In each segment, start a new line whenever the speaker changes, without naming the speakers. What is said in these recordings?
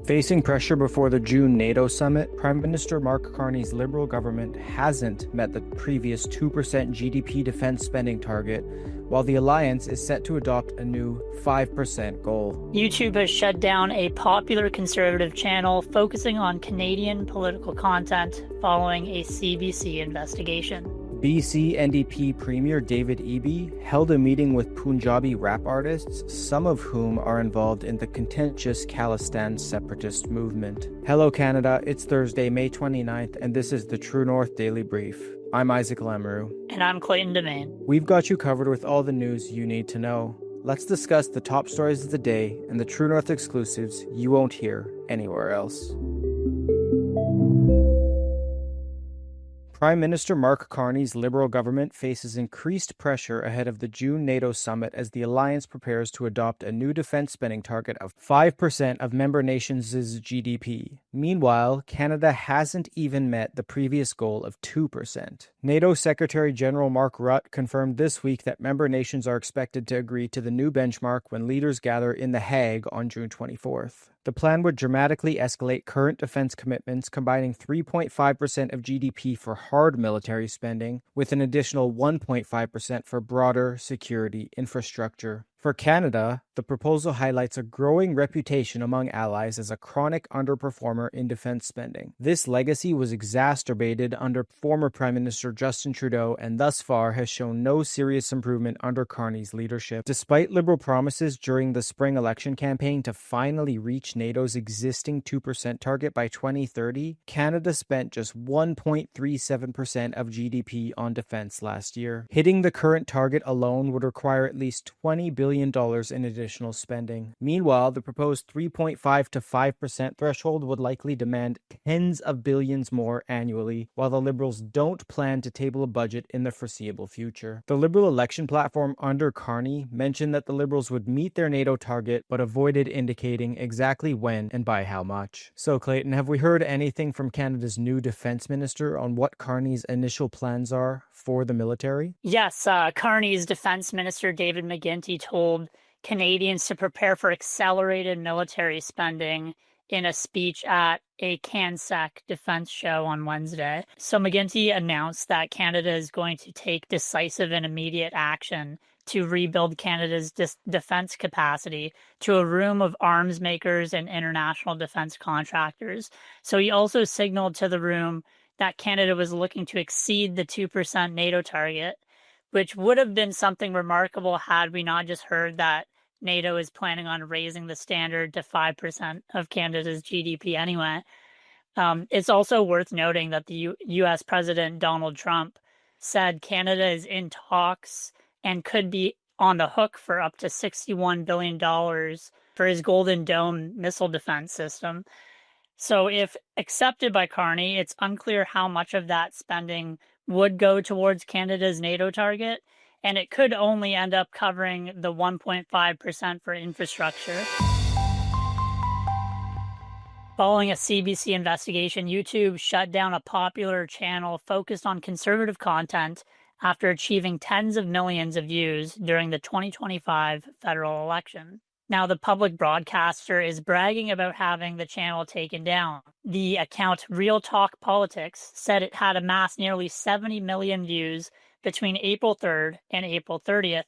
Facing pressure before the June NATO summit, Prime Minister Mark Carney's Liberal government hasn't met the previous 2% GDP defense spending target, while the alliance is set to adopt a new 5% goal.
YouTube has shut down a popular conservative channel focusing on Canadian political content following a CBC investigation.
BC NDP Premier David Eby held a meeting with Punjabi rap artists, some of whom are involved in the contentious Khalistan separatist movement. Hello Canada, it's Thursday, May 29th, and this is the True North Daily Brief. I'm Isaac Lamoureux.
And I'm Clayton DeMaine.
We've got you covered with all the news you need to know. Let's discuss the top stories of the day and the True North exclusives you won't hear anywhere else. Prime Minister Mark Carney's Liberal government faces increased pressure ahead of the June NATO summit as the alliance prepares to adopt a new defense spending target of 5% of member nations' GDP. Meanwhile, Canada hasn't even met the previous goal of 2%. NATO Secretary General Mark Rutte confirmed this week that member nations are expected to agree to the new benchmark when leaders gather in The Hague on June 24th. The plan would dramatically escalate current defense commitments, combining 3.5% of GDP for hard military spending with an additional 1.5% for broader security infrastructure. For Canada, the proposal highlights a growing reputation among allies as a chronic underperformer in defense spending. This legacy was exacerbated under former Prime Minister Justin Trudeau and thus far has shown no serious improvement under Carney's leadership. Despite Liberal promises during the spring election campaign to finally reach NATO's existing 2% target by 2030, Canada spent just 1.37% of GDP on defense last year. Hitting the current target alone would require at least $20 billion in additional spending. Meanwhile, the proposed 3.5 to 5% threshold would likely demand tens of billions more annually, while the Liberals don't plan to table a budget in the foreseeable future. The Liberal election platform under Carney mentioned that the Liberals would meet their NATO target, but avoided indicating exactly when and by how much. So, Clayton, have we heard anything from Canada's new defense minister on what Carney's initial plans are for the military?
Yes, Carney's defense minister David McGuinty told Canadians to prepare for accelerated military spending in a speech at a CanSec defense show on Wednesday. So McGuinty announced that Canada is going to take decisive and immediate action to rebuild Canada's defense capacity to a room of arms makers and international defense contractors. So he also signaled to the room that Canada was looking to exceed the 2% NATO target, which would have been something remarkable had we not just heard that NATO is planning on raising the standard to 5% of Canada's GDP anyway. It's also worth noting that the U.S. President Donald Trump said Canada is in talks and could be on the hook for up to $61 billion for his Golden Dome missile defense system. So if accepted by Carney, it's unclear how much of that spending would go towards Canada's NATO target, and it could only end up covering the 1.5% for infrastructure. Following a CBC investigation, YouTube shut down a popular channel focused on conservative content after achieving tens of millions of views during the 2025 federal election. Now, the public broadcaster is bragging about having the channel taken down. The account Real Talk Politics said it had amassed nearly 70 million views between April 3rd and April 30th,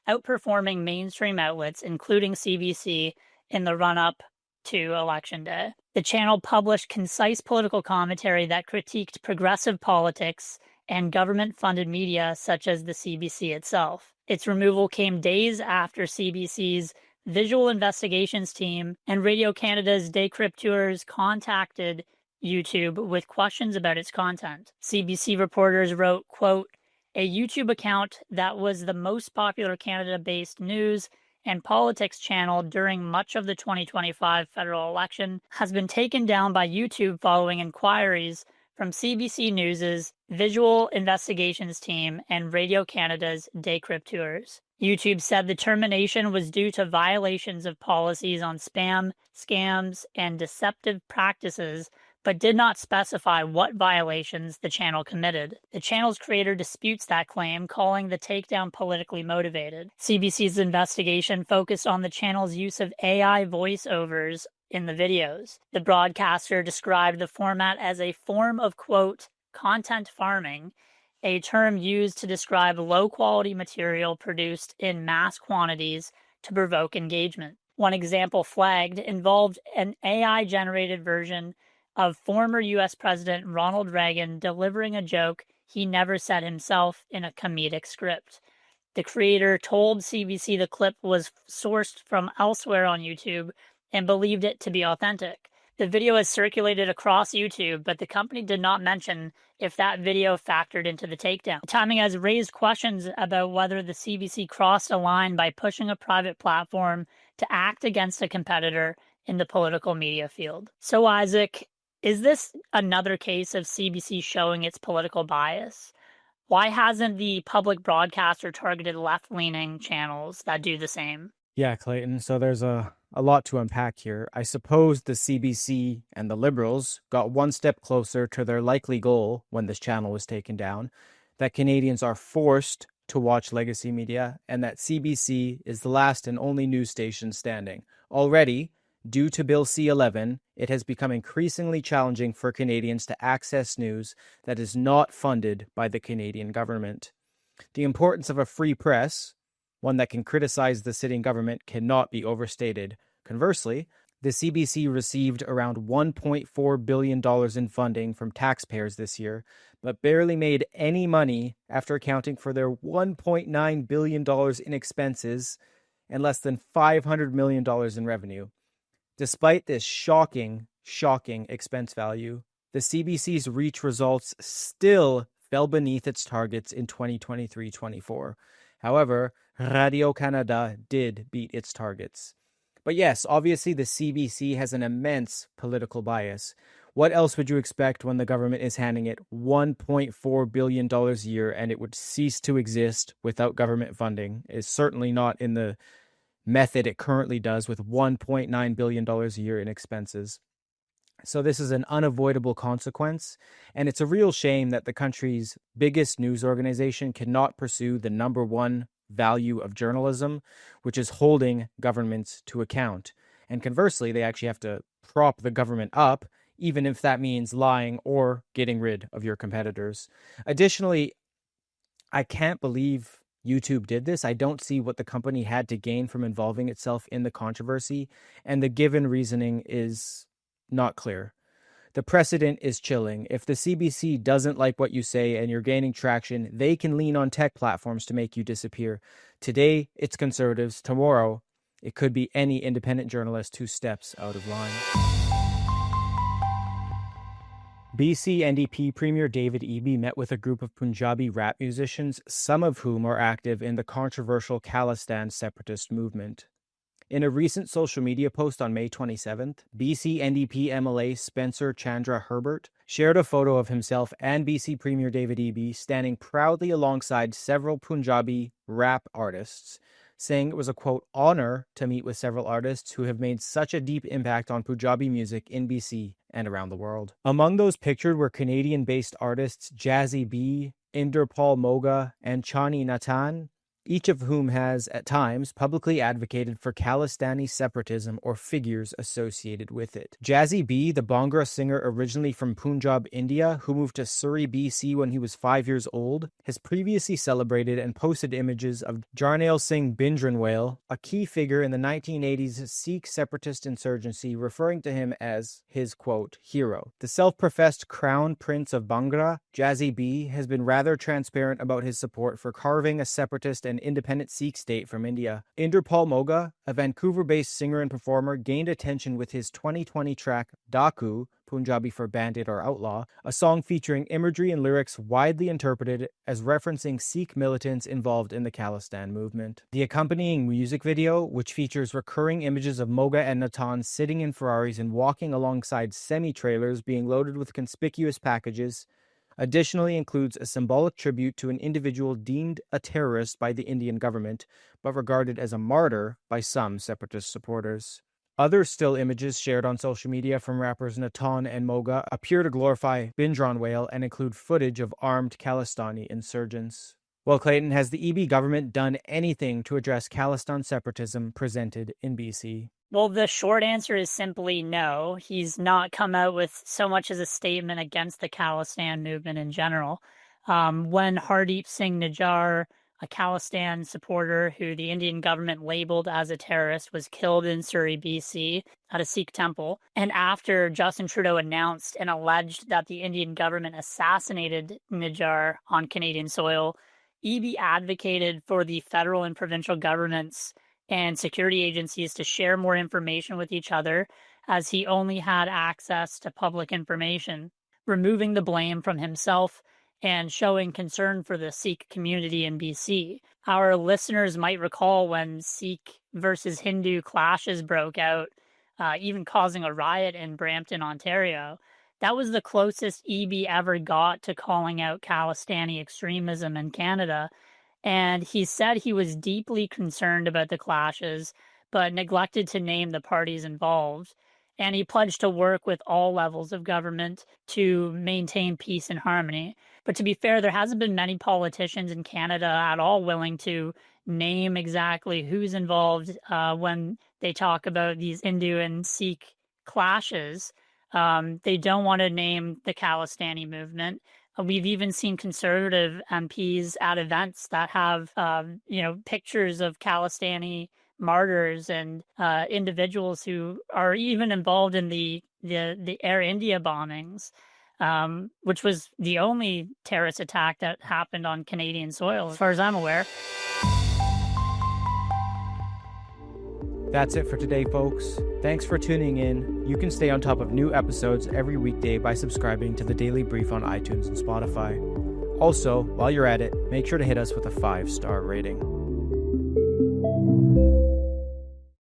outperforming mainstream outlets, including CBC, in the run-up to Election Day. The channel published concise political commentary that critiqued progressive politics and government-funded media such as the CBC itself. Its removal came days after CBC's Visual Investigations team and Radio Canada's decrypteurs contacted YouTube with questions about its content. CBC reporters wrote, quote, "A YouTube account that was the most popular Canada-based news and politics channel during much of the 2025 federal election has been taken down by YouTube following inquiries from CBC News's Visual Investigations team and Radio Canada's decrypteurs." YouTube said the termination was due to violations of policies on spam, scams, and deceptive practices, but did not specify what violations the channel committed. The channel's creator disputes that claim, calling the takedown politically motivated. CBC's investigation focused on the channel's use of AI voiceovers in the videos. The broadcaster described the format as a form of, quote, content farming, a term used to describe low-quality material produced in mass quantities to provoke engagement. One example flagged involved an AI-generated version of former U.S. President Ronald Reagan delivering a joke he never said himself in a comedic script. The creator told CBC the clip was sourced from elsewhere on YouTube and believed it to be authentic. The video has circulated across YouTube, but the company did not mention if that video factored into the takedown. The timing has raised questions about whether the CBC crossed a line by pushing a private platform to act against a competitor in the political media field. So, Isaac, is this another case of CBC showing its political bias? Why hasn't the public broadcaster targeted left-leaning channels that do the same?
Yeah, Clayton. So there's a lot to unpack here. I suppose the CBC and the Liberals got one step closer to their likely goal when this channel was taken down, that Canadians are forced to watch legacy media, and that CBC is the last and only news station standing. Already, due to Bill C-11, it has become increasingly challenging for Canadians to access news that is not funded by the Canadian government. The importance of a free press, one that can criticize the sitting government, cannot be overstated. Conversely, the CBC received around $1.4 billion in funding from taxpayers this year, but barely made any money after accounting for their $1.9 billion in expenses and less than $500 million in revenue. Despite this shocking expense value, the CBC's reach results still fell beneath its targets in 2023-24. However, Radio-Canada did beat its targets. But yes, obviously the CBC has an immense political bias. What else would you expect when the government is handing it $1.4 billion a year and it would cease to exist without government funding? It's certainly not in the method it currently does with $1.9 billion a year in expenses. So this is an unavoidable consequence, and it's a real shame that the country's biggest news organization cannot pursue the number one value of journalism, which is holding governments to account. And conversely, they actually have to prop the government up, even if that means lying or getting rid of your competitors. Additionally, I can't believe YouTube did this. I don't see what the company had to gain from involving itself in the controversy, and the given reasoning is not clear. The precedent is chilling. If the CBC doesn't like what you say and you're gaining traction, they can lean on tech platforms to make you disappear. Today, it's Conservatives. Tomorrow, it could be any independent journalist who steps out of line. BC NDP Premier David Eby met with a group of Punjabi rap musicians, some of whom are active in the controversial Khalistan separatist movement. In a recent social media post on May 27th, BC NDP MLA Spencer Chandra Herbert shared a photo of himself and BC Premier David Eby standing proudly alongside several Punjabi rap artists, saying it was a, quote, honor to meet with several artists who have made such a deep impact on Punjabi music in BC and around the world. Among those pictured were Canadian-based artists Jazzy B, Inderpal Moga, and Chani Natan, each of whom has, at times, publicly advocated for Khalistani separatism or figures associated with it. Jazzy B, the Bhangra singer originally from Punjab, India, who moved to Surrey, BC when he was 5 years old, has previously celebrated and posted images of Jarnail Singh Bhindranwale, a key figure in the 1980s Sikh separatist insurgency, referring to him as his, quote, hero. The self-professed Crown Prince of Bhangra, Jazzy B, has been rather transparent about his support for carving a separatist and independent Sikh state from India. Inderpal Moga, a Vancouver-based singer and performer, gained attention with his 2020 track Daku, Punjabi for bandit or outlaw, a song featuring imagery and lyrics widely interpreted as referencing Sikh militants involved in the Khalistan movement. The accompanying music video, which features recurring images of Moga and Natan sitting in Ferraris and walking alongside semi-trailers being loaded with conspicuous packages, additionally includes a symbolic tribute to an individual deemed a terrorist by the Indian government, but regarded as a martyr by some separatist supporters. Other still images shared on social media from rappers Natan and Moga appear to glorify Bhindranwale and include footage of armed Khalistani insurgents. Well, Clayton, has the Eby government done anything to address Khalistan separatism presented in BC?
Well, the short answer is simply no. He's not come out with so much as a statement against the Khalistan movement in general. When Hardeep Singh Nijjar, a Khalistan supporter who the Indian government labeled as a terrorist, was killed in Surrey, BC, at a Sikh temple, and after Justin Trudeau announced and alleged that the Indian government assassinated Nijjar on Canadian soil, Eby advocated for the federal and provincial governments and security agencies to share more information with each other, as he only had access to public information, removing the blame from himself and showing concern for the Sikh community in BC. Our listeners might recall when Sikh versus Hindu clashes broke out, even causing a riot in Brampton, Ontario. That was the closest Eby ever got to calling out Khalistani extremism in Canada. And he said he was deeply concerned about the clashes, but neglected to name the parties involved. And he pledged to work with all levels of government to maintain peace and harmony. But to be fair, there hasn't been many politicians in Canada at all willing to name exactly who's involved when they talk about these Hindu and Sikh clashes. They don't want to name the Khalistani movement. We've even seen conservative MPs at events that have, pictures of Khalistani martyrs and individuals who are even involved in the Air India bombings, which was the only terrorist attack that happened on Canadian soil, as far as I'm aware.
That's it for today, folks. Thanks for tuning in. You can stay on top of new episodes every weekday by subscribing to the Daily Brief on iTunes and Spotify. Also, while you're at it, make sure to hit us with a 5-star rating.